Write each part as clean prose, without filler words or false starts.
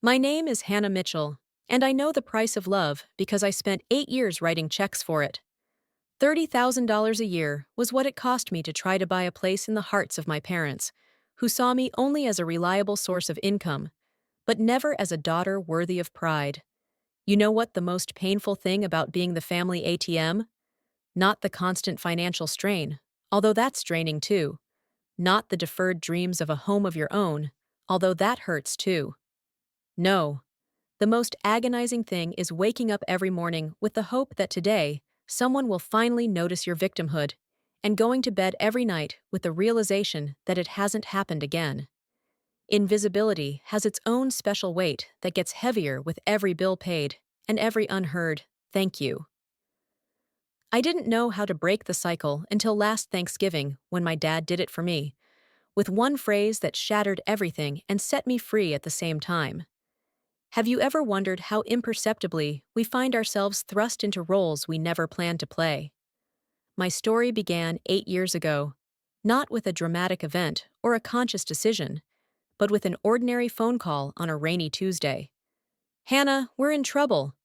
My name is Hannah Mitchell, and I know the price of love because I spent 8 years writing checks for it. $30,000 a year was what it cost me to try to buy a place in the hearts of my parents, who saw me only as a reliable source of income, but never as a daughter worthy of pride. You know what the most painful thing about being the family ATM? Not the constant financial strain, although that's draining too. Not the deferred dreams of a home of your own, although that hurts too. No, the most agonizing thing is waking up every morning with the hope that today, someone will finally notice your victimhood, and going to bed every night with the realization that it hasn't happened again. Invisibility has its own special weight that gets heavier with every bill paid and every unheard thank you. I didn't know how to break the cycle until last Thanksgiving when my dad did it for me, with one phrase that shattered everything and set me free at the same time. Have you ever wondered how imperceptibly we find ourselves thrust into roles we never planned to play? My story began 8 years ago, not with a dramatic event or a conscious decision, but with an ordinary phone call on a rainy Tuesday. "Hannah, we're in trouble."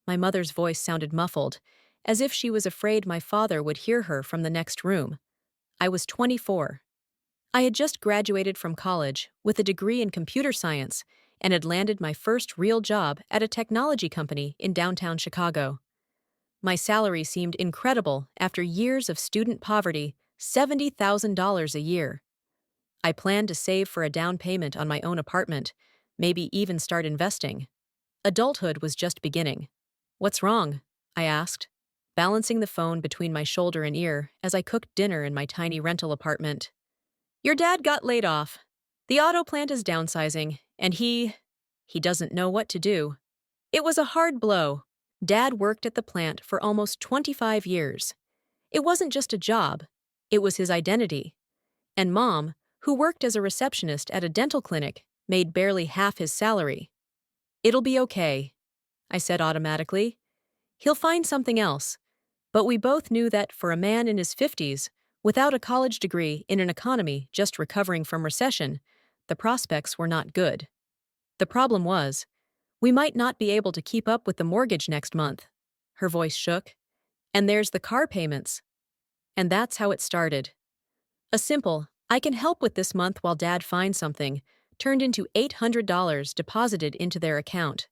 My mother's voice sounded muffled, as if she was afraid my father would hear her from the next room. I was 24. I had just graduated from college with a degree in computer science and had landed my first real job at a technology company in downtown Chicago. My salary seemed incredible after years of student poverty, $70,000 a year. I planned to save for a down payment on my own apartment, maybe even start investing. Adulthood was just beginning. "What's wrong?" I asked, balancing the phone between my shoulder and ear as I cooked dinner in my tiny rental apartment. "Your dad got laid off. The auto plant is downsizing, and he doesn't know what to do." It was a hard blow. Dad worked at the plant for almost 25 years. It wasn't just a job, it was his identity. And Mom, who worked as a receptionist at a dental clinic, made barely half his salary. "It'll be okay," I said automatically. "He'll find something else." But we both knew that for a man in his 50s, without a college degree in an economy just recovering from recession, the prospects were not good. The problem was, we might not be able to keep up with the mortgage next month. Her voice shook. "And there's the car payments." And that's how it started. A simple, "I can help with this month while Dad finds something," turned into $800 deposited into their account.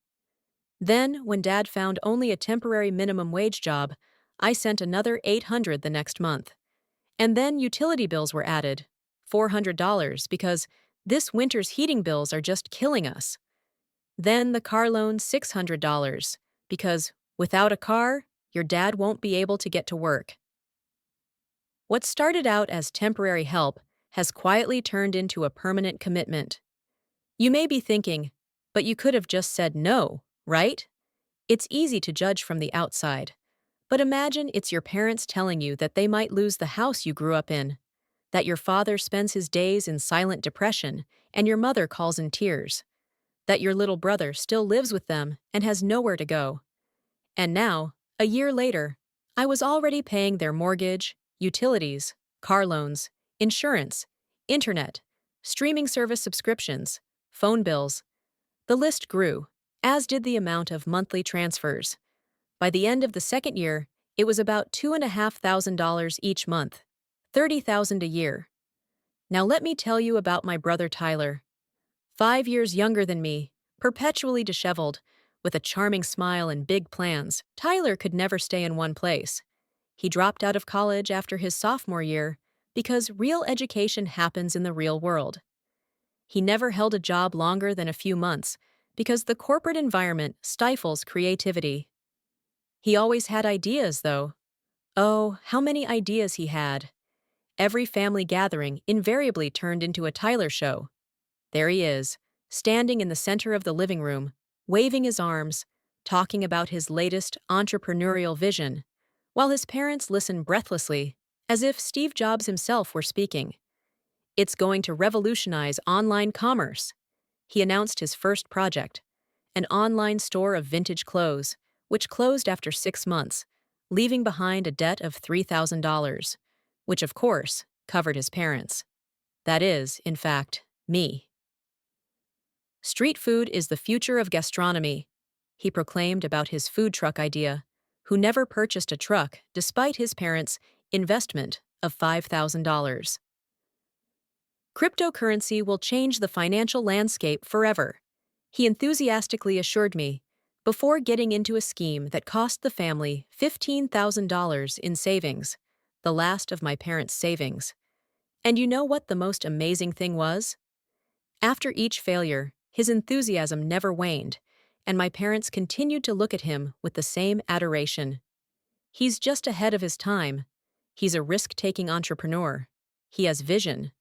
Then, when Dad found only a temporary minimum wage job, I sent another $800 the next month. And then utility bills were added, $400, because this winter's heating bills are just killing us. Then the car loan, $600, because without a car, your dad won't be able to get to work. What started out as temporary help has quietly turned into a permanent commitment. You may be thinking, but you could have just said no, right? It's easy to judge from the outside. But imagine it's your parents telling you that they might lose the house you grew up in, that your father spends his days in silent depression and your mother calls in tears, that your little brother still lives with them and has nowhere to go. And now, a year later, I was already paying their mortgage, utilities, car loans, insurance, internet, streaming service subscriptions, phone bills. The list grew, as did the amount of monthly transfers. By the end of the second year, it was about $2,500 each month, $30,000 a year. Now let me tell you about my brother Tyler. 5 years younger than me, perpetually disheveled, with a charming smile and big plans, Tyler could never stay in one place. He dropped out of college after his sophomore year because real education happens in the real world. He never held a job longer than a few months because the corporate environment stifles creativity. He always had ideas, though. Oh, how many ideas he had. Every family gathering invariably turned into a Tyler show. There he is, standing in the center of the living room, waving his arms, talking about his latest entrepreneurial vision, while his parents listen breathlessly, as if Steve Jobs himself were speaking. "It's going to revolutionize online commerce." He announced his first project, an online store of vintage clothes, which closed after 6 months, leaving behind a debt of $3,000, which, of course, covered his parents. That is, in fact, me. Street food is the future of gastronomy, he proclaimed about his food truck idea, who never purchased a truck despite his parents' investment of $5,000. Cryptocurrency will change the financial landscape forever, he enthusiastically assured me, before getting into a scheme that cost the family $15,000 in savings, the last of my parents' savings. And you know what the most amazing thing was? After each failure, his enthusiasm never waned, and my parents continued to look at him with the same adoration. He's just ahead of his time. He's a risk-taking entrepreneur. He has vision.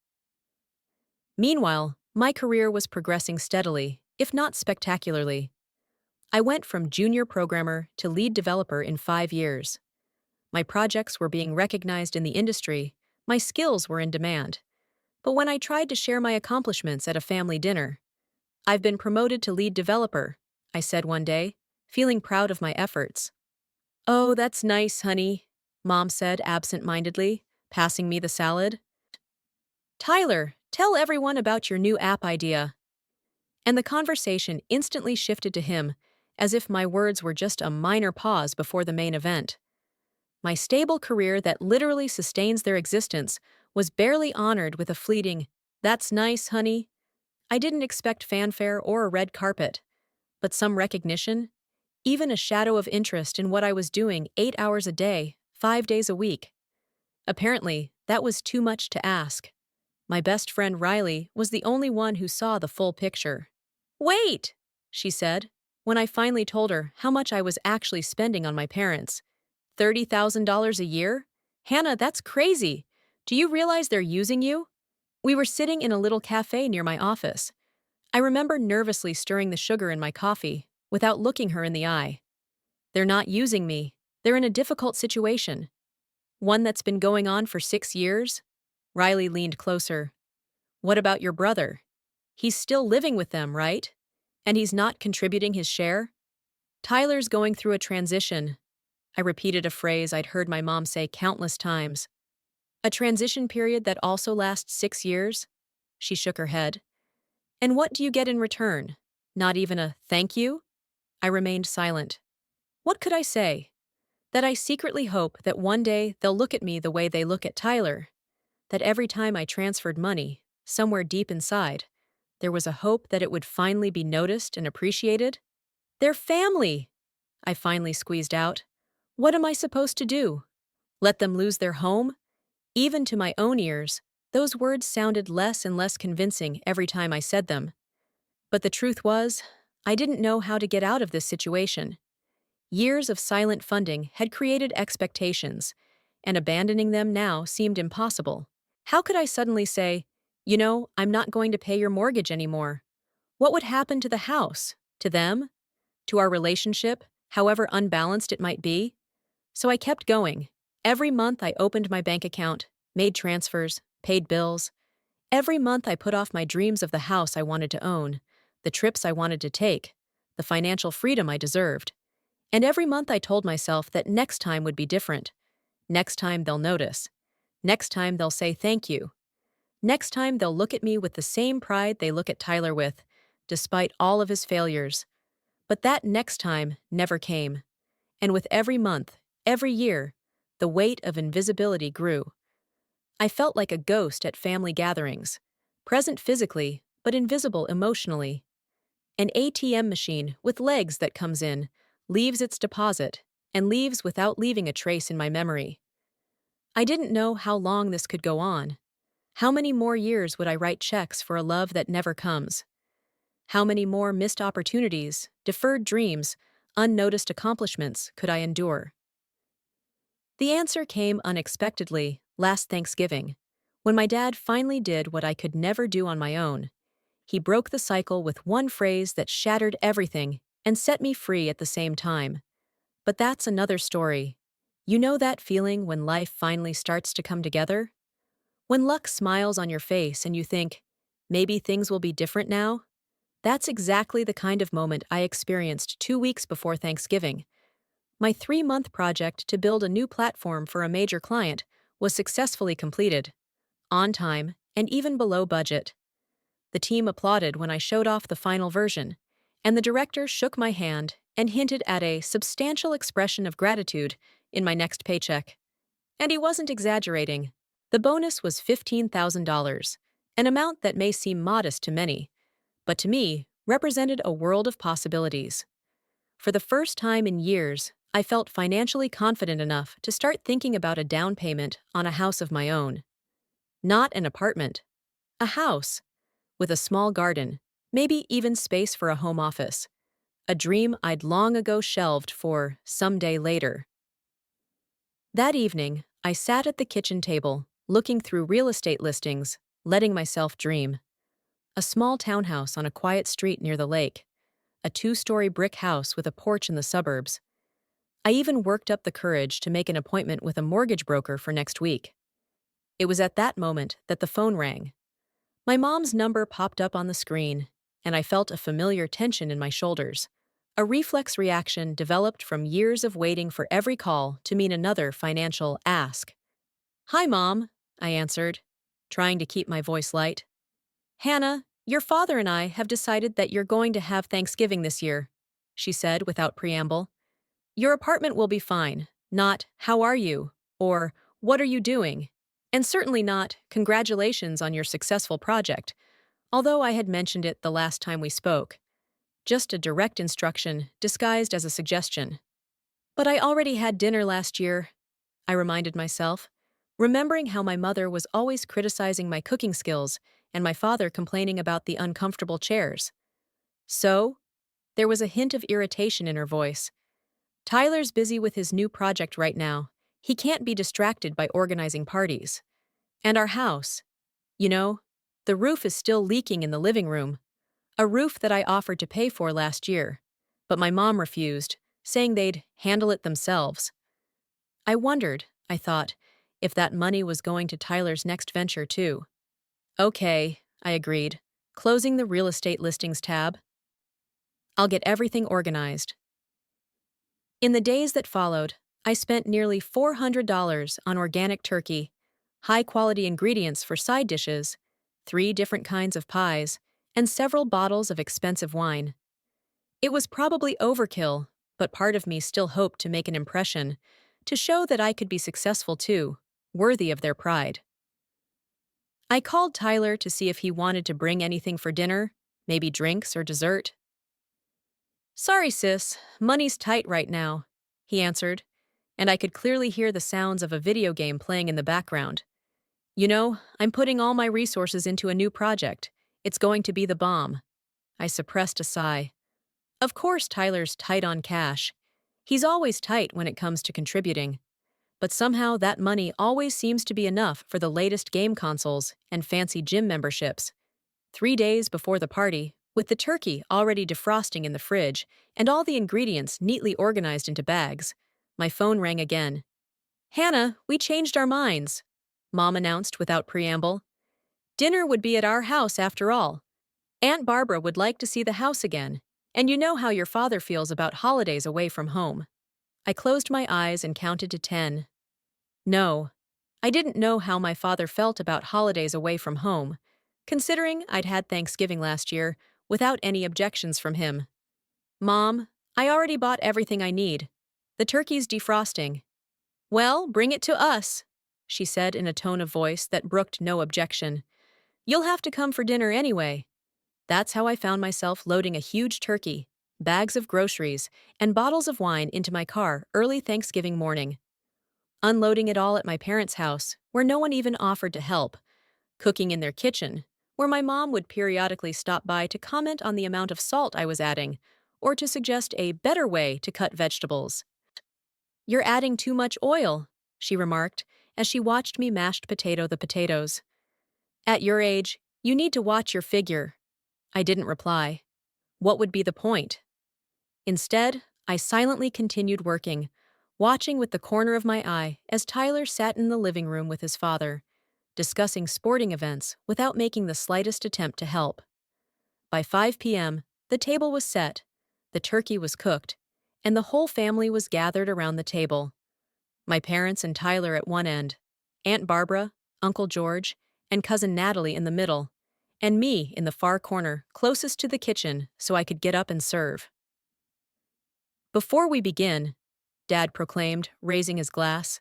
Meanwhile, my career was progressing steadily, if not spectacularly. I went from junior programmer to lead developer in 5 years. My projects were being recognized in the industry, my skills were in demand. But when I tried to share my accomplishments at a family dinner, "I've been promoted to lead developer," I said one day, feeling proud of my efforts. "Oh, that's nice, honey," Mom said absent-mindedly, passing me the salad. "Tyler, tell everyone about your new app idea." And the conversation instantly shifted to him, as if my words were just a minor pause before the main event. My stable career that literally sustains their existence was barely honored with a fleeting, "That's nice, honey." I didn't expect fanfare or a red carpet, but some recognition, even a shadow of interest in what I was doing 8 hours a day, 5 days a week. Apparently, that was too much to ask. My best friend Riley was the only one who saw the full picture. "Wait," she said, when I finally told her how much I was actually spending on my parents. $30,000 a year? Hannah, that's crazy. Do you realize they're using you? We were sitting in a little cafe near my office. I remember nervously stirring the sugar in my coffee, without looking her in the eye. They're not using me. They're in a difficult situation. One that's been going on for 6 years? Riley leaned closer. What about your brother? He's still living with them, right? And he's not contributing his share? Tyler's going through a transition. I repeated a phrase I'd heard my mom say countless times. A transition period that also lasts 6 years? She shook her head. And what do you get in return? Not even a thank you? I remained silent. What could I say? That I secretly hope that one day they'll look at me the way they look at Tyler. That every time I transferred money, somewhere deep inside, there was a hope that it would finally be noticed and appreciated. They're family, I finally squeezed out. What am I supposed to do? Let them lose their home? Even to my own ears, those words sounded less and less convincing every time I said them. But the truth was, I didn't know how to get out of this situation. Years of silent funding had created expectations, and abandoning them now seemed impossible. How could I suddenly say, I'm not going to pay your mortgage anymore? What would happen to the house? To them? To our relationship, however unbalanced it might be? So I kept going. Every month I opened my bank account, made transfers, paid bills. Every month I put off my dreams of the house I wanted to own, the trips I wanted to take, the financial freedom I deserved. And every month I told myself that next time would be different. Next time they'll notice. Next time they'll say thank you. Next time they'll look at me with the same pride they look at Tyler with, despite all of his failures. But that next time never came. And with every month, every year, the weight of invisibility grew. I felt like a ghost at family gatherings, present physically, but invisible emotionally. An ATM machine with legs that comes in, leaves its deposit, and leaves without leaving a trace in my memory. I didn't know how long this could go on. How many more years would I write checks for a love that never comes? How many more missed opportunities, deferred dreams, unnoticed accomplishments could I endure? The answer came unexpectedly last Thanksgiving, when my dad finally did what I could never do on my own. He broke the cycle with one phrase that shattered everything and set me free at the same time. But that's another story. You know that feeling when life finally starts to come together? When luck smiles on your face and you think, maybe things will be different now? That's exactly the kind of moment I experienced 2 weeks before Thanksgiving. My 3-month project to build a new platform for a major client was successfully completed, on time and even below budget. The team applauded when I showed off the final version, and the director shook my hand and hinted at a substantial expression of gratitude in my next paycheck. And he wasn't exaggerating. The bonus was $15,000, an amount that may seem modest to many, but to me represented a world of possibilities. For the first time in years, I felt financially confident enough to start thinking about a down payment on a house of my own. Not an apartment, a house, with a small garden, maybe even space for a home office. A dream I'd long ago shelved for someday later. That evening, I sat at the kitchen table, looking through real estate listings, letting myself dream. A small townhouse on a quiet street near the lake. A 2-story brick house with a porch in the suburbs. I even worked up the courage to make an appointment with a mortgage broker for next week. It was at that moment that the phone rang. My mom's number popped up on the screen, and I felt a familiar tension in my shoulders. A reflex reaction developed from years of waiting for every call to mean another financial ask. "Hi, Mom," I answered, trying to keep my voice light. "Hannah, your father and I have decided that you're going to have Thanksgiving this year," she said without preamble. "Your apartment will be fine, not 'how are you' or 'what are you doing?' and certainly not 'congratulations on your successful project,' although I had mentioned it the last time we spoke. Just a direct instruction disguised as a suggestion. "But I already had dinner last year," I reminded myself, remembering how my mother was always criticizing my cooking skills and my father complaining about the uncomfortable chairs. "So?" There was a hint of irritation in her voice. "Tyler's busy with his new project right now. He can't be distracted by organizing parties. And our house. You know, the roof is still leaking in the living room. A roof that I offered to pay for last year. But my mom refused, saying they'd handle it themselves." I wondered, I thought, if that money was going to Tyler's next venture too. "Okay," I agreed, closing the real estate listings tab. "I'll get everything organized." In the days that followed, I spent nearly $400 on organic turkey, high-quality ingredients for side dishes, 3 different kinds of pies, and several bottles of expensive wine. It was probably overkill, but part of me still hoped to make an impression, to show that I could be successful too, worthy of their pride. I called Tyler to see if he wanted to bring anything for dinner, maybe drinks or dessert. "Sorry, sis, money's tight right now," he answered, and I could clearly hear the sounds of a video game playing in the background. "You know, I'm putting all my resources into a new project. It's going to be the bomb." I suppressed a sigh. Of course Tyler's tight on cash. He's always tight when it comes to contributing. But somehow that money always seems to be enough for the latest game consoles and fancy gym memberships. 3 days before the party, with the turkey already defrosting in the fridge and all the ingredients neatly organized into bags, my phone rang again. "Hannah, we changed our minds," Mom announced without preamble. "Dinner would be at our house after all. Aunt Barbara would like to see the house again, and you know how your father feels about holidays away from home." I closed my eyes and counted to 10. No, I didn't know how my father felt about holidays away from home, considering I'd had Thanksgiving last year without any objections from him. "Mom, I already bought everything I need. The turkey's defrosting." "Well, bring it to us," she said in a tone of voice that brooked no objection. "You'll have to come for dinner anyway." That's how I found myself loading a huge turkey, bags of groceries, and bottles of wine into my car early Thanksgiving morning. Unloading it all at my parents' house, where no one even offered to help. Cooking in their kitchen, where my mom would periodically stop by to comment on the amount of salt I was adding, or to suggest a better way to cut vegetables. "You're adding too much oil," she remarked, as she watched me mashed potato the potatoes. "At your age, you need to watch your figure." I didn't reply. What would be the point? Instead, I silently continued working, watching with the corner of my eye as Tyler sat in the living room with his father, discussing sporting events without making the slightest attempt to help. By 5 p.m., the table was set, the turkey was cooked, and the whole family was gathered around the table. My parents and Tyler at one end, Aunt Barbara, Uncle George, and Cousin Natalie in the middle, and me in the far corner, closest to the kitchen, so I could get up and serve. Before we begin, Dad proclaimed, raising his glass,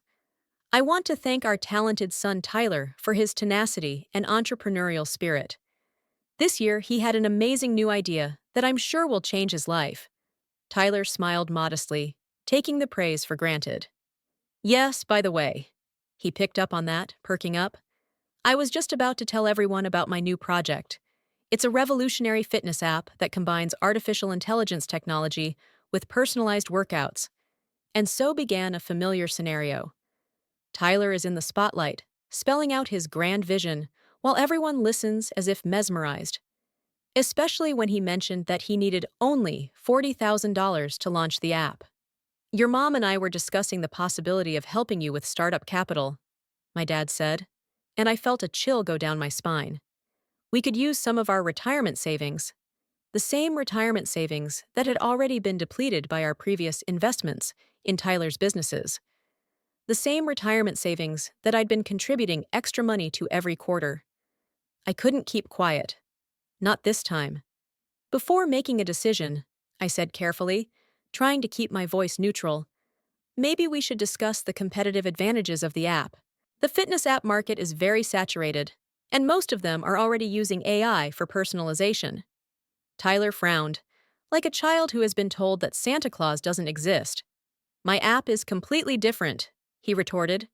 I want to thank our talented son Tyler for his tenacity and entrepreneurial spirit. This year, he had an amazing new idea that I'm sure will change his life. Tyler smiled modestly, taking the praise for granted. Yes, by the way. He picked up on that, perking up. I was just about to tell everyone about my new project. It's a revolutionary fitness app that combines artificial intelligence technology with personalized workouts. And so began a familiar scenario. Tyler is in the spotlight, spelling out his grand vision, while everyone listens as if mesmerized. Especially when he mentioned that he needed only $40,000 to launch the app. Your mom and I were discussing the possibility of helping you with startup capital, my dad said, and I felt a chill go down my spine. We could use some of our retirement savings, the same retirement savings that had already been depleted by our previous investments in Tyler's businesses. The same retirement savings that I'd been contributing extra money to every quarter. I couldn't keep quiet. Not this time. Before making a decision, I said carefully, trying to keep my voice neutral, maybe we should discuss the competitive advantages of the app. The fitness app market is very saturated, and most of them are already using AI for personalization. Tyler frowned, like a child who has been told that Santa Claus doesn't exist. My app is completely different, he retorted.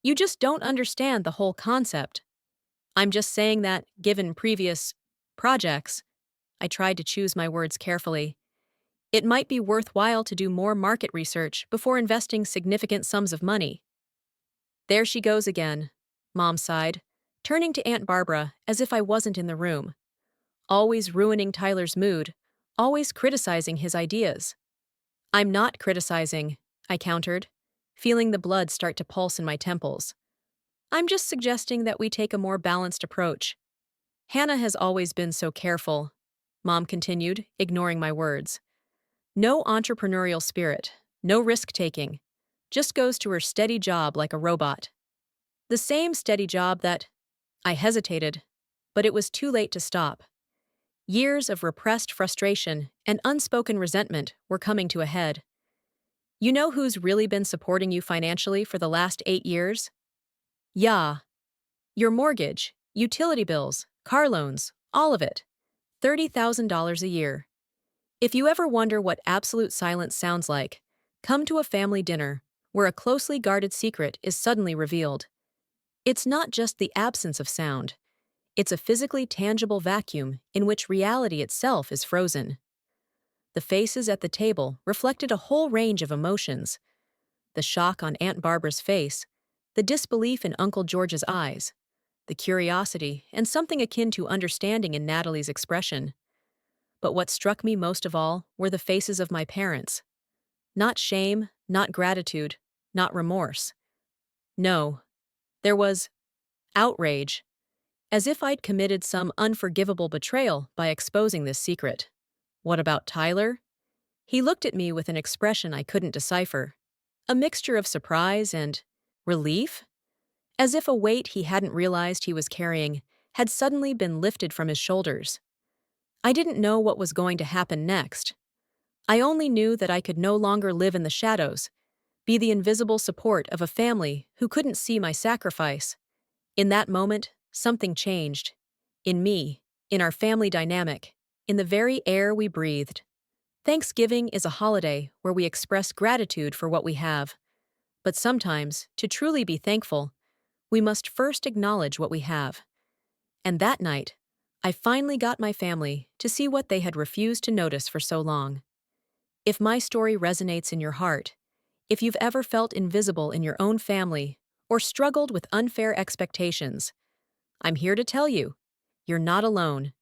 You just don't understand the whole concept. I'm just saying that, given previous projects, I tried to choose my words carefully. It might be worthwhile to do more market research before investing significant sums of money. There she goes again, Mom sighed, turning to Aunt Barbara as if I wasn't in the room. Always ruining Tyler's mood, always criticizing his ideas. I'm not criticizing, I countered, feeling the blood start to pulse in my temples. I'm just suggesting that we take a more balanced approach. Hannah has always been so careful, Mom continued, ignoring my words. No entrepreneurial spirit, no risk-taking, just goes to her steady job like a robot. The same steady job that… I hesitated, but it was too late to stop. Years of repressed frustration and unspoken resentment were coming to a head. You know who's really been supporting you financially for the last 8 years? Yeah. Your mortgage, utility bills, car loans, all of it. $30,000 a year. If you ever wonder what absolute silence sounds like, come to a family dinner where a closely guarded secret is suddenly revealed. It's not just the absence of sound. It's a physically tangible vacuum in which reality itself is frozen. The faces at the table reflected a whole range of emotions. The shock on Aunt Barbara's face, the disbelief in Uncle George's eyes, the curiosity and something akin to understanding in Natalie's expression. But what struck me most of all were the faces of my parents. Not shame, not gratitude, not remorse. No, there was outrage, as if I'd committed some unforgivable betrayal by exposing this secret. What about Tyler? He looked at me with an expression I couldn't decipher, a mixture of surprise and relief, as if a weight he hadn't realized he was carrying had suddenly been lifted from his shoulders. I didn't know what was going to happen next. I only knew that I could no longer live in the shadows, be the invisible support of a family who couldn't see my sacrifice. In that moment, something changed. In me, in our family dynamic, in the very air we breathed. Thanksgiving is a holiday where we express gratitude for what we have. But sometimes, to truly be thankful, we must first acknowledge what we have. And that night, I finally got my family to see what they had refused to notice for so long. If my story resonates in your heart, if you've ever felt invisible in your own family or struggled with unfair expectations, I'm here to tell you, you're not alone.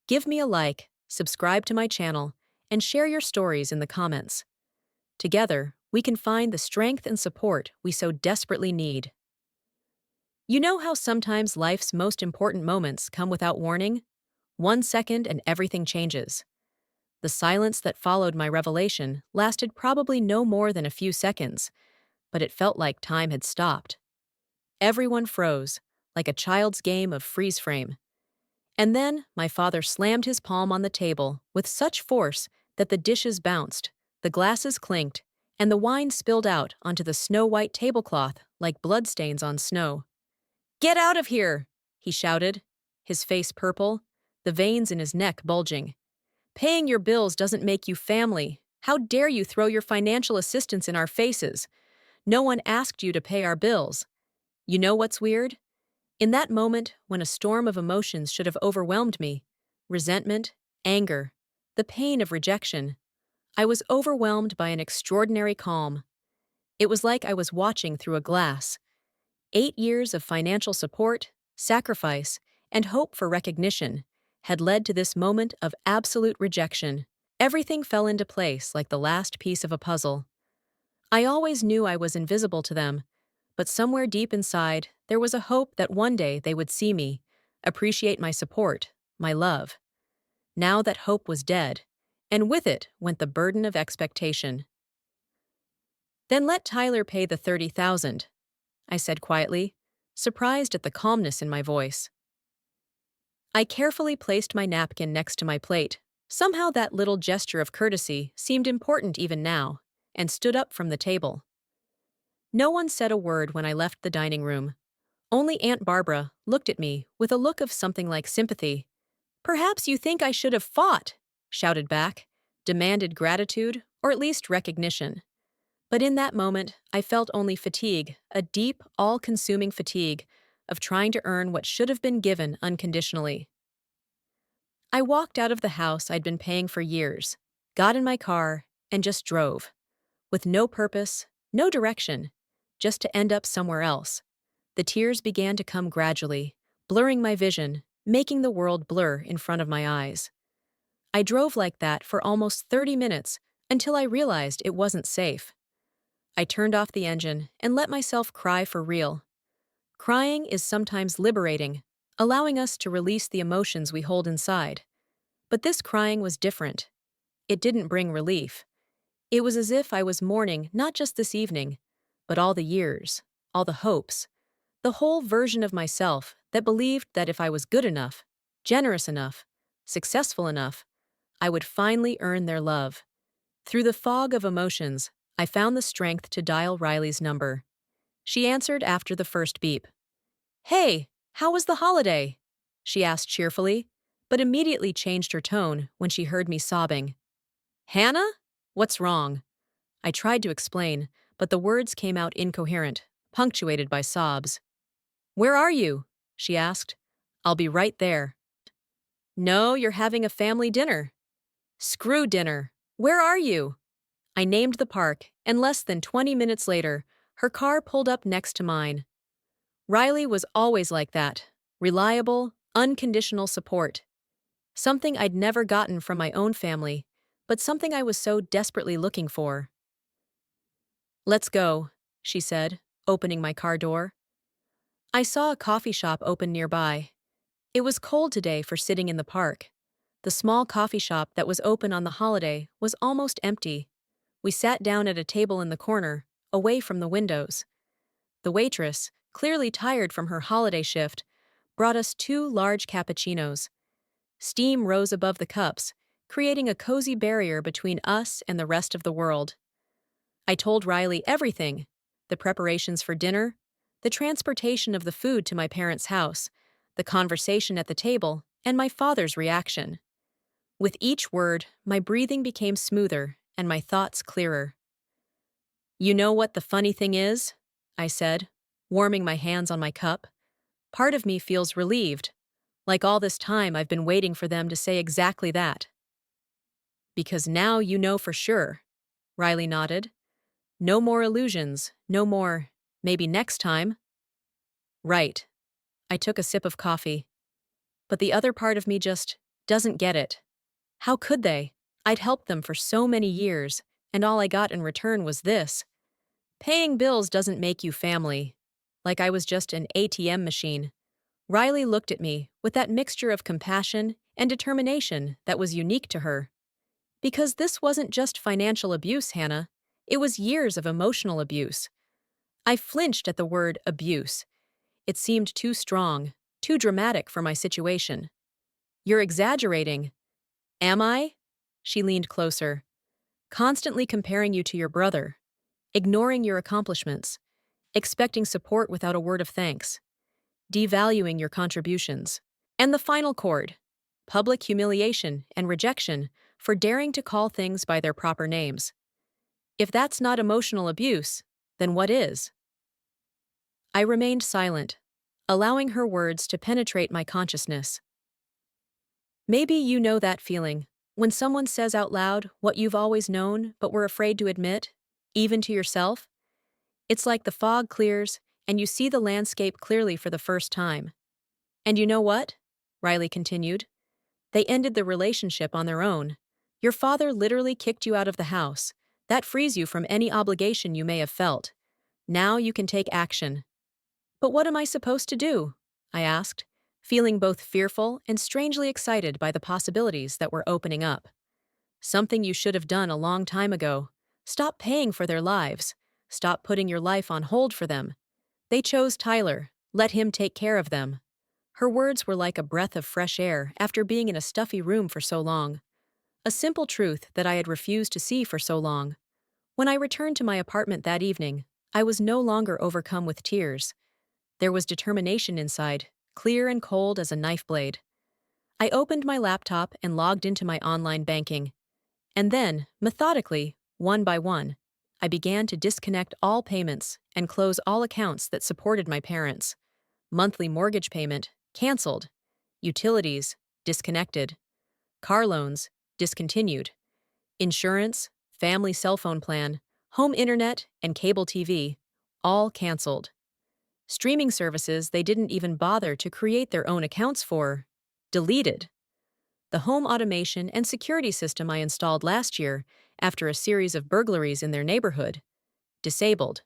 Give me a like, subscribe to my channel, and share your stories in the comments. Together, we can find the strength and support we so desperately need. You know how sometimes life's most important moments come without warning? 1 second and everything changes. The silence that followed my revelation lasted probably no more than a few seconds, but it felt like time had stopped. Everyone froze, like a child's game of freeze frame. And then my father slammed his palm on the table with such force that the dishes bounced, the glasses clinked, and the wine spilled out onto the snow-white tablecloth like bloodstains on snow. "Get out of here!" he shouted, his face purple, the veins in his neck bulging. "Paying your bills doesn't make you family. How dare you throw your financial assistance in our faces? No one asked you to pay our bills." You know what's weird? In that moment, when a storm of emotions should have overwhelmed me, resentment, anger, the pain of rejection, I was overwhelmed by an extraordinary calm. It was like I was watching through a glass. 8 years of financial support, sacrifice, and hope for recognition had led to this moment of absolute rejection. Everything fell into place like the last piece of a puzzle. I always knew I was invisible to them, but somewhere deep inside, there was a hope that one day they would see me, appreciate my support, my love. Now that hope was dead, and with it went the burden of expectation. "Then let Tyler pay the 30,000, I said quietly, surprised at the calmness in my voice. I carefully placed my napkin next to my plate. Somehow that little gesture of courtesy seemed important even now, and stood up from the table. No one said a word when I left the dining room. Only Aunt Barbara looked at me with a look of something like sympathy. "Perhaps you think I should have fought," shouted back, demanded gratitude, or at least recognition. But in that moment, I felt only fatigue, a deep, all-consuming fatigue of trying to earn what should have been given unconditionally. I walked out of the house I'd been paying for years, got in my car, and just drove. With no purpose, no direction, just to end up somewhere else. The tears began to come gradually, blurring my vision, making the world blur in front of my eyes. I drove like that for almost 30 minutes until I realized it wasn't safe. I turned off the engine and let myself cry for real. Crying is sometimes liberating, allowing us to release the emotions we hold inside. But this crying was different. It didn't bring relief. It was as if I was mourning not just this evening, but all the years, all the hopes, the whole version of myself that believed that if I was good enough, generous enough, successful enough, I would finally earn their love. Through the fog of emotions, I found the strength to dial Riley's number. She answered after the first beep. "Hey, how was the holiday?" she asked cheerfully, but immediately changed her tone when she heard me sobbing. "Hannah? What's wrong?" I tried to explain, but the words came out incoherent, punctuated by sobs. "Where are you?" she asked. "I'll be right there." "No, you're having a family dinner." "Screw dinner. Where are you?" I named the park, and less than 20 minutes later, her car pulled up next to mine. Riley was always like that, reliable, unconditional support. Something I'd never gotten from my own family, but something I was so desperately looking for. "Let's go," she said, opening my car door. I saw a coffee shop open nearby. It was cold today for sitting in the park. The small coffee shop that was open on the holiday was almost empty. We sat down at a table in the corner, away from the windows. The waitress, clearly tired from her holiday shift, brought us 2 large cappuccinos. Steam rose above the cups, creating a cozy barrier between us and the rest of the world. I told Riley everything: the preparations for dinner, the transportation of the food to my parents' house, the conversation at the table, and my father's reaction. With each word, my breathing became smoother and my thoughts clearer. "You know what the funny thing is?" I said, warming my hands on my cup. "Part of me feels relieved, like all this time I've been waiting for them to say exactly that." "Because now you know for sure," Riley nodded. "No more illusions, no more, maybe next time." "Right." I took a sip of coffee. But the other part of me just doesn't get it. How could they? I'd helped them for so many years, and all I got in return was this. Paying bills doesn't make you family. Like I was just an ATM machine. Riley looked at me with that mixture of compassion and determination that was unique to her. Because this wasn't just financial abuse, Hannah. It was years of emotional abuse. I flinched at the word abuse. It seemed too strong, too dramatic for my situation. You're exaggerating. Am I? She leaned closer. Constantly comparing you to your brother, ignoring your accomplishments, expecting support without a word of thanks, devaluing your contributions. And the final chord, public humiliation and rejection for daring to call things by their proper names. If that's not emotional abuse, then what is? I remained silent, allowing her words to penetrate my consciousness. Maybe you know that feeling, when someone says out loud what you've always known but were afraid to admit, even to yourself. It's like the fog clears and you see the landscape clearly for the first time. And you know what? Riley continued. They ended the relationship on their own. Your father literally kicked you out of the house. That frees you from any obligation you may have felt. Now you can take action. But what am I supposed to do? I asked, feeling both fearful and strangely excited by the possibilities that were opening up. Something you should have done a long time ago. Stop paying for their lives. Stop putting your life on hold for them. They chose Tyler. Let him take care of them. Her words were like a breath of fresh air after being in a stuffy room for so long. A simple truth that I had refused to see for so long. When I returned to my apartment that evening, I was no longer overcome with tears. There was determination inside, clear and cold as a knife blade. I opened my laptop and logged into my online banking. And then, methodically, one by one, I began to disconnect all payments and close all accounts that supported my parents. Monthly mortgage payment, canceled. Utilities, disconnected. Car loans, discontinued. Insurance, family cell phone plan, home internet, and cable TV, all canceled. Streaming services they didn't even bother to create their own accounts for, deleted. The home automation and security system I installed last year after a series of burglaries in their neighborhood, disabled.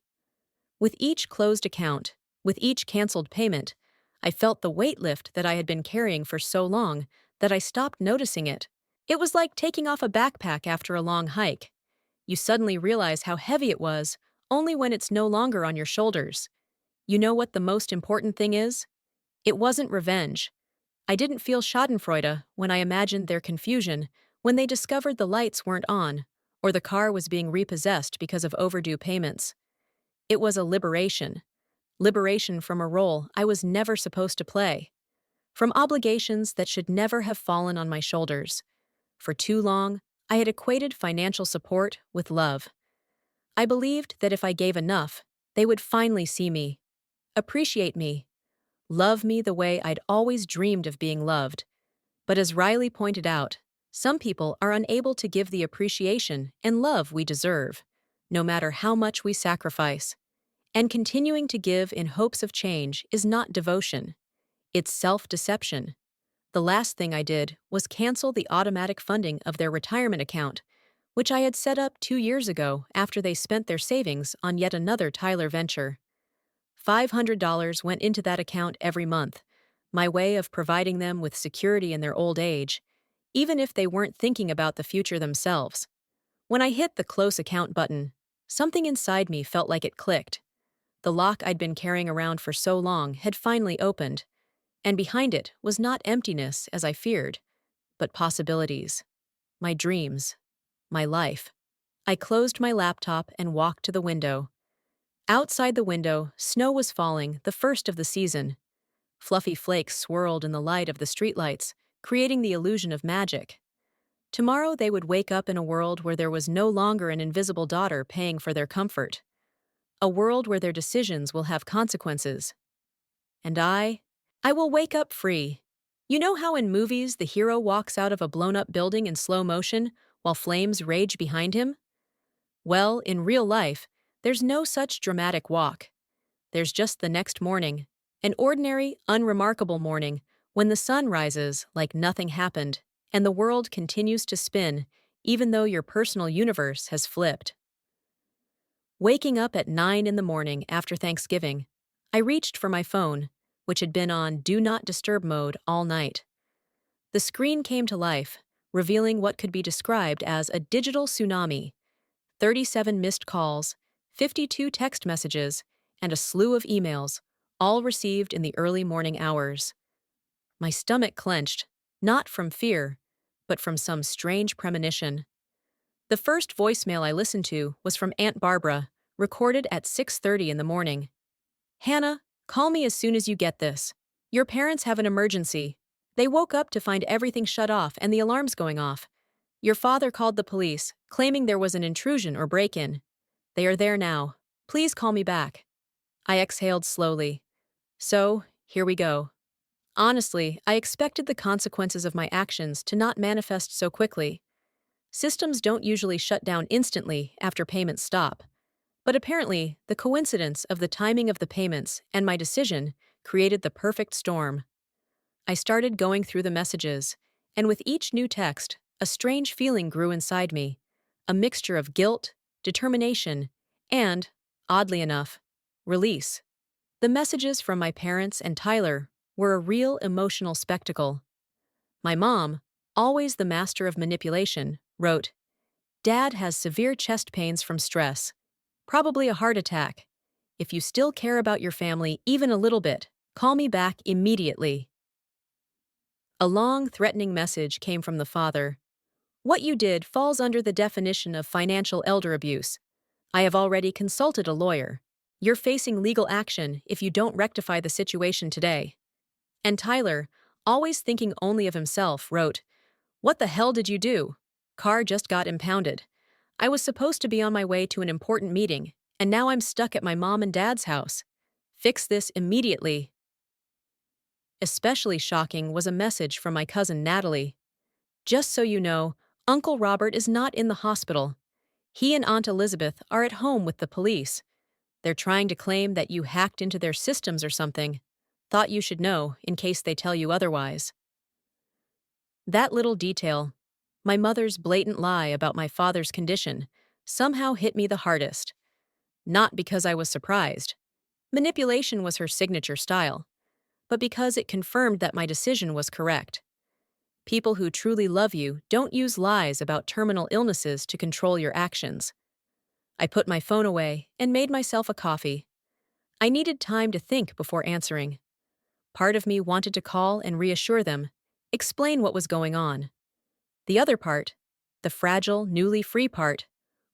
With each closed account, with each canceled payment, I felt the weight lift that I had been carrying for so long that I stopped noticing it. It was like taking off a backpack after a long hike. You suddenly realize how heavy it was, only when it's no longer on your shoulders. You know what the most important thing is? It wasn't revenge. I didn't feel schadenfreude when I imagined their confusion when they discovered the lights weren't on, or the car was being repossessed because of overdue payments. It was a liberation. Liberation from a role I was never supposed to play. From obligations that should never have fallen on my shoulders. For too long, I had equated financial support with love. I believed that if I gave enough, they would finally see me, appreciate me, love me the way I'd always dreamed of being loved. But as Riley pointed out, some people are unable to give the appreciation and love we deserve, no matter how much we sacrifice. And continuing to give in hopes of change is not devotion. It's self-deception. The last thing I did was cancel the automatic funding of their retirement account, which I had set up 2 years ago after they spent their savings on yet another Tyler venture. $500 went into that account every month, my way of providing them with security in their old age, even if they weren't thinking about the future themselves. When I hit the close account button, something inside me felt like it clicked. The lock I'd been carrying around for so long had finally opened, and behind it was not emptiness as I feared, but possibilities. My dreams. My life. I closed my laptop and walked to the window. Outside the window, snow was falling, the first of the season. Fluffy flakes swirled in the light of the streetlights, creating the illusion of magic. Tomorrow they would wake up in a world where there was no longer an invisible daughter paying for their comfort. A world where their decisions will have consequences. And I will wake up free. You know how in movies the hero walks out of a blown-up building in slow motion while flames rage behind him? Well, in real life, there's no such dramatic walk. There's just the next morning, an ordinary, unremarkable morning when the sun rises like nothing happened and the world continues to spin even though your personal universe has flipped. Waking up at 9 in the morning after Thanksgiving, I reached for my phone, which had been on Do Not Disturb mode all night. The screen came to life, revealing what could be described as a digital tsunami. 37 missed calls, 52 text messages, and a slew of emails, all received in the early morning hours. My stomach clenched, Not from fear, but from some strange premonition. The first voicemail I listened to was from Aunt Barbara, recorded at 6:30 in the morning. "Hannah, call me as soon as you get this. Your parents have an emergency. They woke up to find everything shut off and the alarms going off. Your father called the police, claiming there was an intrusion or break-in. They are there now. Please call me back." I exhaled slowly. So, here we go. Honestly, I expected the consequences of my actions to not manifest so quickly. Systems don't usually shut down instantly after payments stop. But apparently, the coincidence of the timing of the payments and my decision created the perfect storm. I started going through the messages, and with each new text, a strange feeling grew inside me, a mixture of guilt, determination, and, oddly enough, release. The messages from my parents and Tyler were a real emotional spectacle. My mom, always the master of manipulation, wrote, "Dad has severe chest pains from stress. Probably a heart attack. If you still care about your family even a little bit, call me back immediately." A long, threatening message came from the father. "What you did falls under the definition of financial elder abuse. I have already consulted a lawyer. You're facing legal action if you don't rectify the situation today." And Tyler, always thinking only of himself, wrote, "What the hell did you do? Car just got impounded. I was supposed to be on my way to an important meeting, and now I'm stuck at my mom and dad's house. Fix this immediately." Especially shocking was a message from my cousin Natalie. "Just so you know, Uncle Robert is not in the hospital. He and Aunt Elizabeth are at home with the police. They're trying to claim that you hacked into their systems or something. Thought you should know in case they tell you otherwise." That little detail, my mother's blatant lie about my father's condition, somehow hit me the hardest. Not because I was surprised. Manipulation was her signature style. But because it confirmed that my decision was correct. People who truly love you don't use lies about terminal illnesses to control your actions. I put my phone away and made myself a coffee. I needed time to think before answering. Part of me wanted to call and reassure them, explain what was going on. The other part, the fragile, newly free part,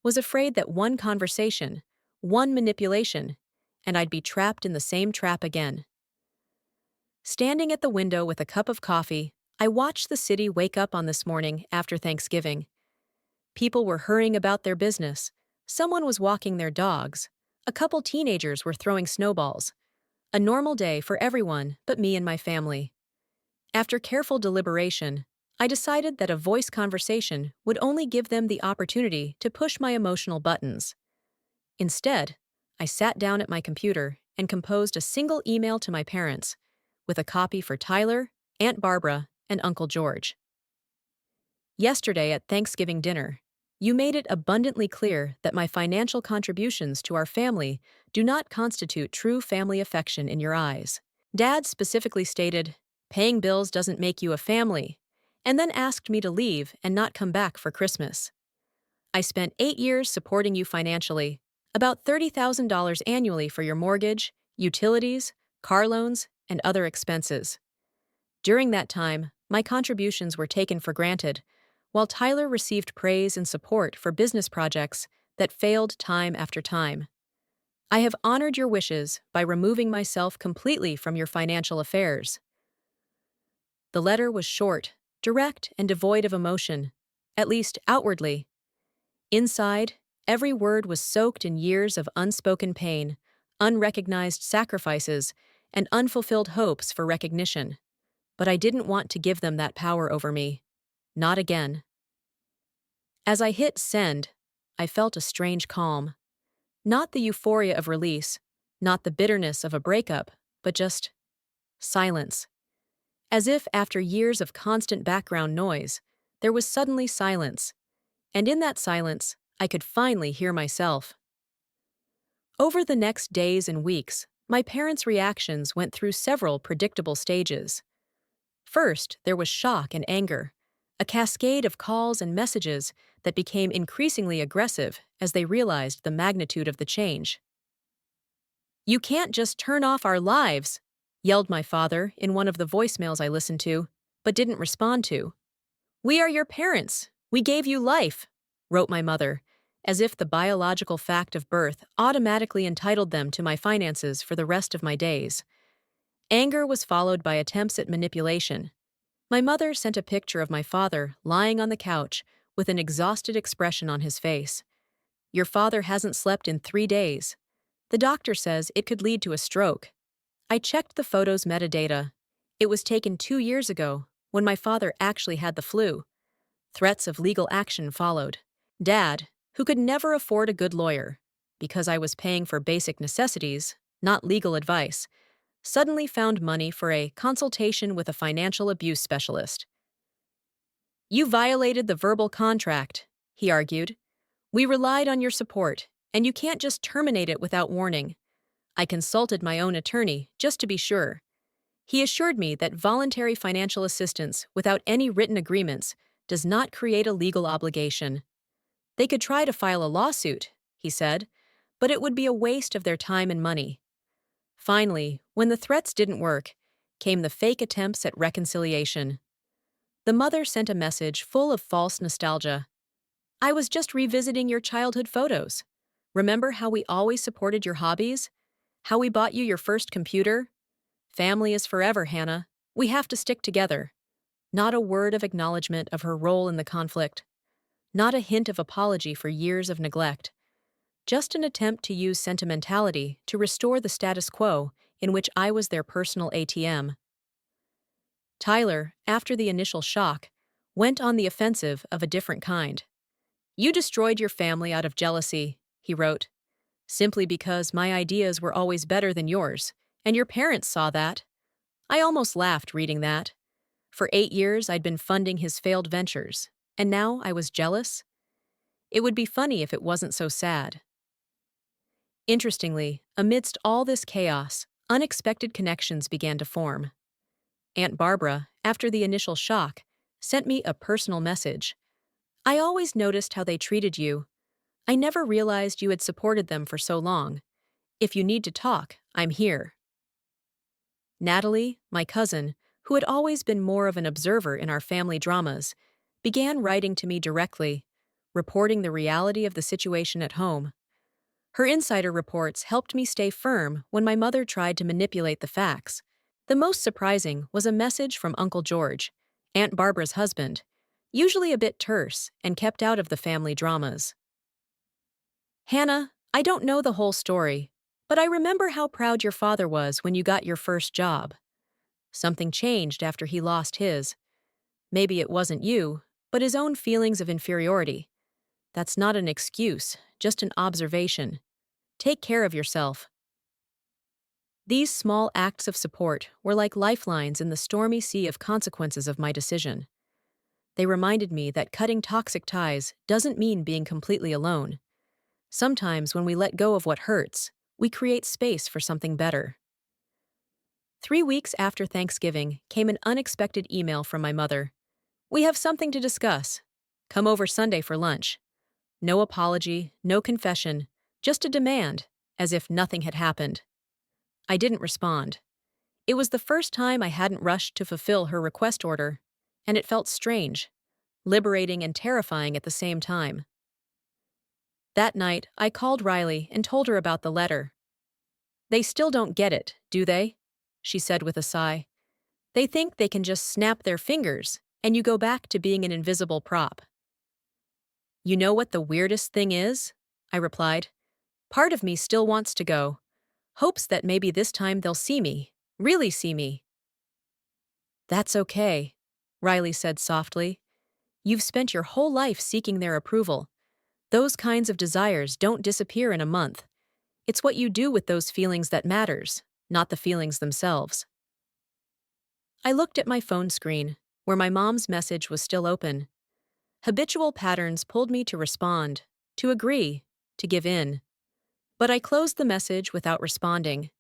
was afraid that one conversation, one manipulation, and I'd be trapped in the same trap again. Standing at the window with a cup of coffee, I watched the city wake up on this morning after Thanksgiving. People were hurrying about their business. Someone was walking their dogs. A couple teenagers were throwing snowballs. A normal day for everyone but me and my family. After careful deliberation, I decided that a voice conversation would only give them the opportunity to push my emotional buttons. Instead, I sat down at my computer and composed a single email to my parents, with a copy for Tyler, Aunt Barbara, and Uncle George. "Yesterday at Thanksgiving dinner, you made it abundantly clear that my financial contributions to our family do not constitute true family affection in your eyes. Dad specifically stated, 'Paying bills doesn't make you a family,' and then asked me to leave and not come back for Christmas. I spent 8 years supporting you financially, about $30,000 annually for your mortgage, utilities, car loans, and other expenses. During that time, my contributions were taken for granted, while Tyler received praise and support for business projects that failed time after time. I have honored your wishes by removing myself completely from your financial affairs." The letter was short, direct, and devoid of emotion, at least outwardly. Inside, every word was soaked in years of unspoken pain, unrecognized sacrifices, and unfulfilled hopes for recognition. But I didn't want to give them that power over me. Not again. As I hit send, I felt a strange calm. Not the euphoria of release, not the bitterness of a breakup, but just silence. As if after years of constant background noise, there was suddenly silence. And in that silence, I could finally hear myself. Over the next days and weeks, my parents' reactions went through several predictable stages. First, there was shock and anger, a cascade of calls and messages that became increasingly aggressive as they realized the magnitude of the change. "You can't just turn off our lives," yelled my father in one of the voicemails I listened to. but didn't respond to. "We are your parents. We gave you life," wrote my mother, as if the biological fact of birth automatically entitled them to my finances for the rest of my days. Anger was followed by attempts at manipulation. My mother sent a picture of my father lying on the couch with an exhausted expression on his face. "Your father hasn't slept in 3 days. The doctor says it could lead to a stroke." I checked the photo's metadata. It was taken 2 years ago, when my father actually had the flu. Threats of legal action followed. Dad, who could never afford a good lawyer, because I was paying for basic necessities, not legal advice, suddenly found money for a consultation with a financial abuse specialist. "You violated the verbal contract," he argued. "We relied on your support, and you can't just terminate it without warning." I consulted my own attorney, just to be sure. He assured me that voluntary financial assistance without any written agreements does not create a legal obligation. They could try to file a lawsuit, he said, but it would be a waste of their time and money. Finally, when the threats didn't work, came the fake attempts at reconciliation. The mother sent a message full of false nostalgia. "I was just revisiting your childhood photos. Remember how we always supported your hobbies? How we bought you your first computer? Family is forever, Hannah. We have to stick together." Not a word of acknowledgement of her role in the conflict. Not a hint of apology for years of neglect. Just an attempt to use sentimentality to restore the status quo in which I was their personal ATM. Tyler, after the initial shock, went on the offensive of a different kind. "You destroyed your family out of jealousy," he wrote, "simply because my ideas were always better than yours, and your parents saw that." I almost laughed reading that. For 8 years, I'd been funding his failed ventures, and now I was jealous? It would be funny if it wasn't so sad. Interestingly, amidst all this chaos, unexpected connections began to form. Aunt Barbara, after the initial shock, sent me a personal message. "I always noticed how they treated you. I never realized you had supported them for so long. If you need to talk, I'm here." Natalie, my cousin, who had always been more of an observer in our family dramas, began writing to me directly, reporting the reality of the situation at home. Her insider reports helped me stay firm when my mother tried to manipulate the facts. The most surprising was a message from Uncle George, Aunt Barbara's husband, usually a bit terse and kept out of the family dramas. "Hannah, I don't know the whole story, but I remember how proud your father was when you got your first job. Something changed after he lost his. Maybe it wasn't you, but his own feelings of inferiority. That's not an excuse, just an observation. Take care of yourself." These small acts of support were like lifelines in the stormy sea of consequences of my decision. They reminded me that cutting toxic ties doesn't mean being completely alone. Sometimes when we let go of what hurts, we create space for something better. 3 weeks after Thanksgiving came an unexpected email from my mother. "We have something to discuss. Come over Sunday for lunch." No apology, no confession, just a demand, as if nothing had happened. I didn't respond. It was the first time I hadn't rushed to fulfill her request order, and it felt strange, liberating and terrifying at the same time. That night, I called Riley and told her about the letter. "They still don't get it, do they?" she said with a sigh. "They think they can just snap their fingers, and you go back to being an invisible prop." "You know what the weirdest thing is?" I replied. "Part of me still wants to go. Hopes that maybe this time they'll see me, really see me." "That's okay," Riley said softly. "You've spent your whole life seeking their approval. Those kinds of desires don't disappear in a month. It's what you do with those feelings that matters, not the feelings themselves." I looked at my phone screen, where my mom's message was still open. Habitual patterns pulled me to respond, to agree, to give in. But I closed the message without responding.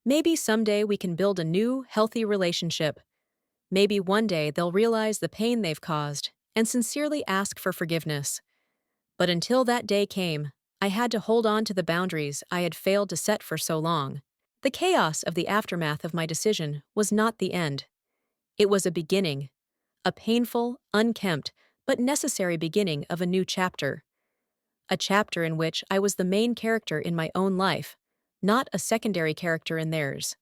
Maybe someday we can build a new, healthy relationship. Maybe one day they'll realize the pain they've caused and sincerely ask for forgiveness. But until that day came, I had to hold on to the boundaries I had failed to set for so long. The chaos of the aftermath of my decision was not the end. It was a beginning, a painful, unkempt, but necessary beginning of a new chapter. A chapter in which I was the main character in my own life, not a secondary character in theirs.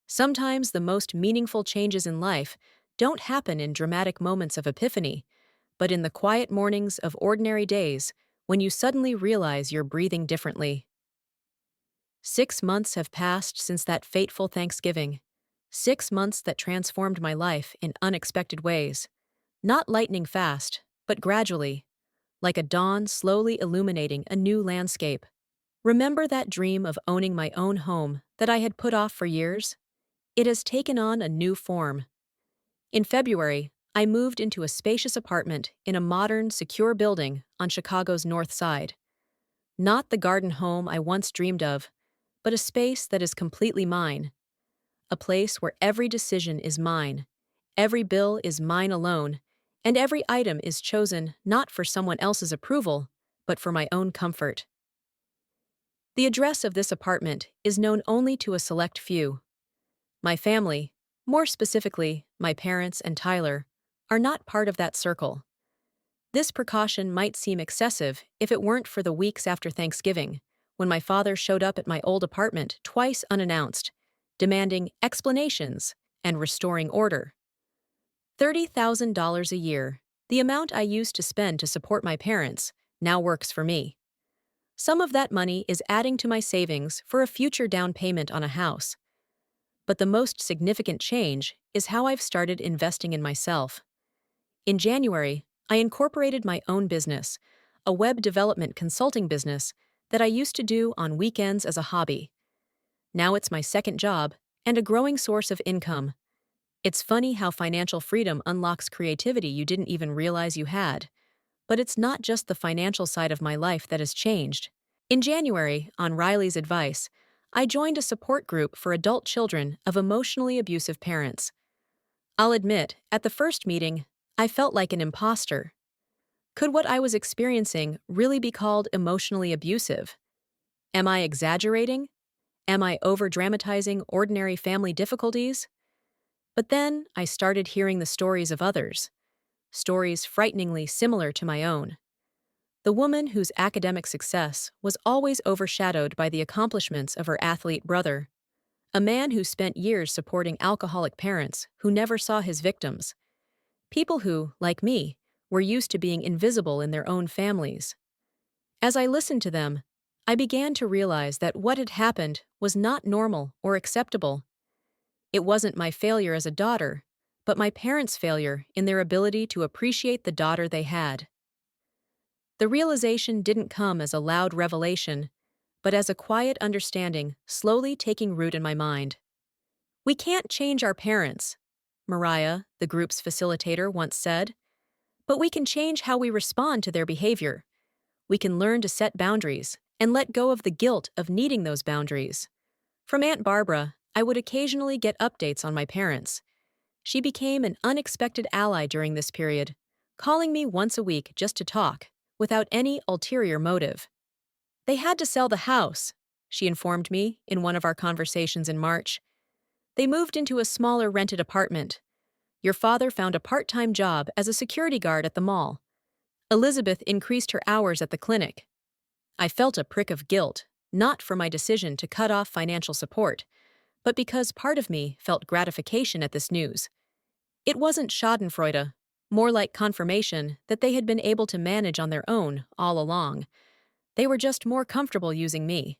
Sometimes the most meaningful changes in life don't happen in dramatic moments of epiphany, but in the quiet mornings of ordinary days when you suddenly realize you're breathing differently. 6 months have passed since that fateful Thanksgiving. 6 months that transformed my life in unexpected ways. Not lightning fast, but gradually, like a dawn slowly illuminating a new landscape. Remember that dream of owning my own home that I had put off for years? It has taken on a new form. In February, I moved into a spacious apartment in a modern, secure building on Chicago's North Side. Not the garden home I once dreamed of, but a space that is completely mine. A place where every decision is mine, every bill is mine alone, and every item is chosen not for someone else's approval, but for my own comfort. The address of this apartment is known only to a select few. My family, more specifically, my parents and Tyler, are not part of that circle. This precaution might seem excessive if it weren't for the weeks after Thanksgiving, when my father showed up at my old apartment twice unannounced, demanding explanations and restoring order. $30,000 a year, the amount I used to spend to support my parents, now works for me. Some of that money is adding to my savings for a future down payment on a house. But the most significant change is how I've started investing in myself. In January, I incorporated my own business, a web development consulting business that I used to do on weekends as a hobby. Now it's my second job and a growing source of income. It's funny how financial freedom unlocks creativity you didn't even realize you had. But it's not just the financial side of my life that has changed. In January, on Riley's advice, I joined a support group for adult children of emotionally abusive parents. I'll admit, at the first meeting, I felt like an imposter. Could what I was experiencing really be called emotionally abusive? Am I exaggerating? Am I over-dramatizing ordinary family difficulties? But then I started hearing the stories of others, stories frighteningly similar to my own. The woman whose academic success was always overshadowed by the accomplishments of her athlete brother. A man who spent years supporting alcoholic parents who never saw his victims. People who, like me, were used to being invisible in their own families. As I listened to them, I began to realize that what had happened was not normal or acceptable. It wasn't my failure as a daughter, but my parents' failure in their ability to appreciate the daughter they had. The realization didn't come as a loud revelation, but as a quiet understanding slowly taking root in my mind. We can't change our parents, Mariah, the group's facilitator, once said, but we can change how we respond to their behavior. We can learn to set boundaries and let go of the guilt of needing those boundaries. From Aunt Barbara, I would occasionally get updates on my parents. She became an unexpected ally during this period, calling me once a week just to talk, without any ulterior motive. They had to sell the house, she informed me in one of our conversations in March. They moved into a smaller rented apartment. Your father found a part-time job as a security guard at the mall. Elizabeth increased her hours at the clinic. I felt a prick of guilt, not for my decision to cut off financial support, but because part of me felt gratification at this news. It wasn't schadenfreude, more like confirmation that they had been able to manage on their own all along. They were just more comfortable using me.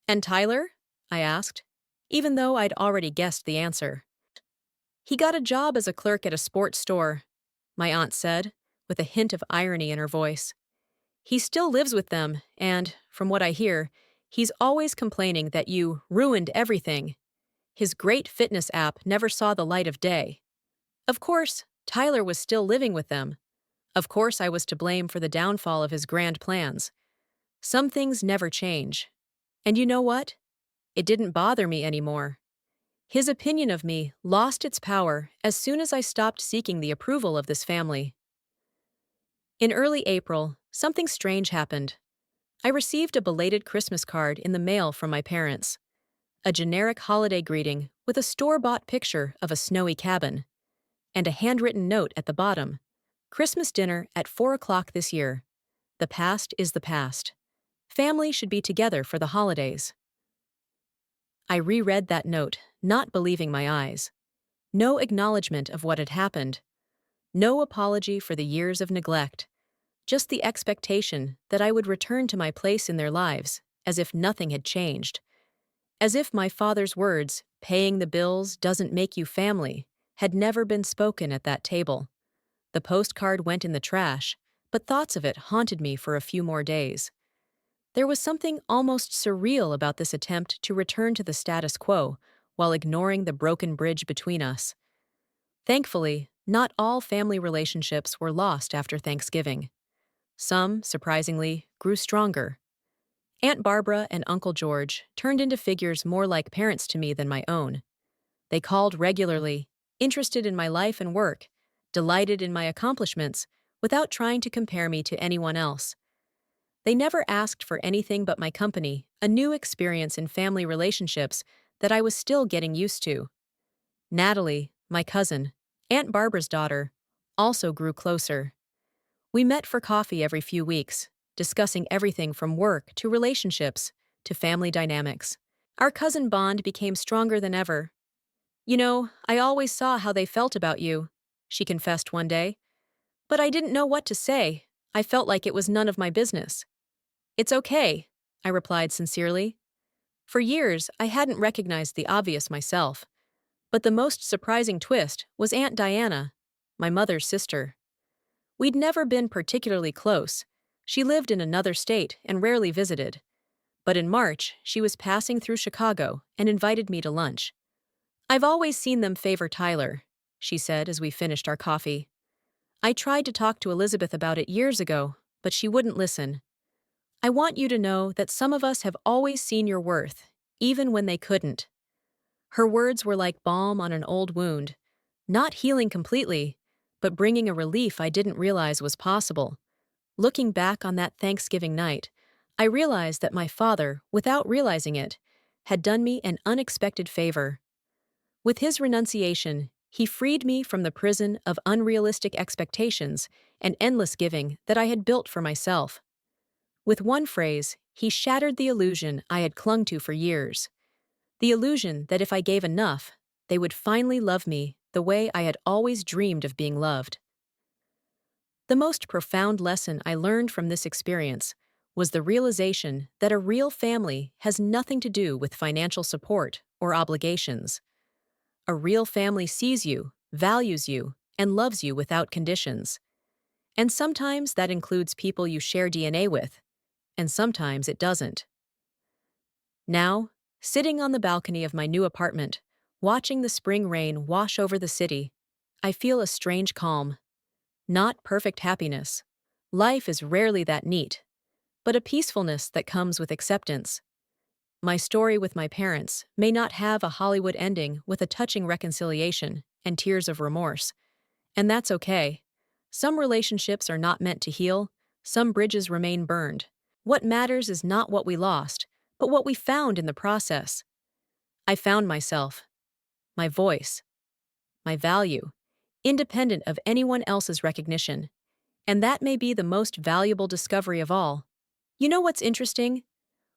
And Tyler? I asked, even though I'd already guessed the answer. He got a job as a clerk at a sports store, my aunt said, with a hint of irony in her voice. He still lives with them, and, from what I hear, he's always complaining that you ruined everything. His great fitness app never saw the light of day. Of course, Tyler was still living with them. Of course, I was to blame for the downfall of his grand plans. Some things never change. And you know what? It didn't bother me anymore. His opinion of me lost its power as soon as I stopped seeking the approval of this family. In early April, something strange happened. I received a belated Christmas card in the mail from my parents. A generic holiday greeting with a store-bought picture of a snowy cabin. and a handwritten note at the bottom. Christmas dinner at 4 o'clock this year. The past is the past. Family should be together for the holidays. I reread that note, not believing my eyes. No acknowledgement of what had happened. No apology for the years of neglect. Just the expectation that I would return to my place in their lives, as if nothing had changed. As if my father's words, "paying the bills doesn't make you family," had never been spoken at that table. The postcard went in the trash, but thoughts of it haunted me for a few more days. There was something almost surreal about this attempt to return to the status quo while ignoring the broken bridge between us. Thankfully, not all family relationships were lost after Thanksgiving. Some, surprisingly, grew stronger. Aunt Barbara and Uncle George turned into figures more like parents to me than my own. They called regularly, interested in my life and work, delighted in my accomplishments, without trying to compare me to anyone else. They never asked for anything but my company, a new experience in family relationships that I was still getting used to. Natalie, my cousin, Aunt Barbara's daughter, also grew closer. We met for coffee every few weeks, discussing everything from work to relationships to family dynamics. Our cousin bond became stronger than ever. "You know, I always saw how they felt about you," she confessed one day. "But I didn't know what to say. I felt like it was none of my business." "It's okay," I replied sincerely. For years, I hadn't recognized the obvious myself. But the most surprising twist was Aunt Diana, my mother's sister. We'd never been particularly close. She lived in another state and rarely visited. But in March, she was passing through Chicago and invited me to lunch. "I've always seen them favor Tyler," she said as we finished our coffee. "I tried to talk to Elizabeth about it years ago, but she wouldn't listen. I want you to know that some of us have always seen your worth, even when they couldn't." Her words were like balm on an old wound, not healing completely, but bringing a relief I didn't realize was possible. Looking back on that Thanksgiving night, I realized that my father, without realizing it, had done me an unexpected favor. With his renunciation, he freed me from the prison of unrealistic expectations and endless giving that I had built for myself. With one phrase, he shattered the illusion I had clung to for years. The illusion that if I gave enough, they would finally love me the way I had always dreamed of being loved. The most profound lesson I learned from this experience was the realization that a real family has nothing to do with financial support or obligations. A real family sees you, values you, and loves you without conditions. And sometimes that includes people you share DNA with, and sometimes it doesn't. Now, sitting on the balcony of my new apartment, watching the spring rain wash over the city, I feel a strange calm. Not perfect happiness. Life is rarely that neat, but a peacefulness that comes with acceptance. My story with my parents may not have a Hollywood ending with a touching reconciliation and tears of remorse, and that's okay. Some relationships are not meant to heal, some bridges remain burned. What matters is not what we lost, but what we found in the process. I found myself, my voice, my value, independent of anyone else's recognition. And that may be the most valuable discovery of all. You know what's interesting?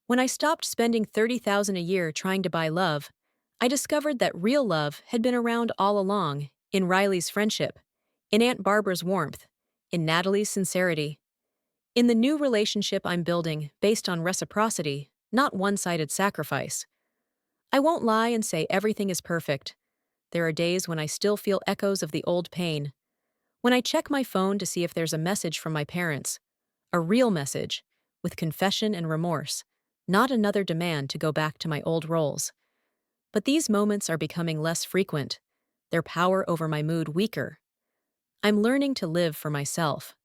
When I stopped spending $30,000 a year trying to buy love, I discovered that real love had been around all along, in Riley's friendship, in Aunt Barbara's warmth, in Natalie's sincerity. In the new relationship I'm building based on reciprocity, not one-sided sacrifice. I won't lie and say everything is perfect. There are days when I still feel echoes of the old pain. When I check my phone to see if there's a message from my parents, a real message, with confession and remorse, not another demand to go back to my old roles. But these moments are becoming less frequent, their power over my mood weaker. I'm learning to live for myself.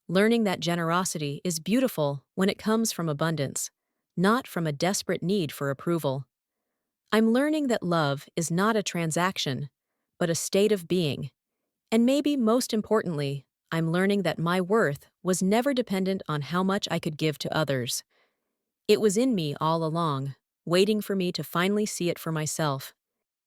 Learning that generosity is beautiful when it comes from abundance, not from a desperate need for approval. I'm learning that love is not a transaction, but a state of being. And maybe most importantly, I'm learning that my worth was never dependent on how much I could give to others. It was in me all along, waiting for me to finally see it for myself.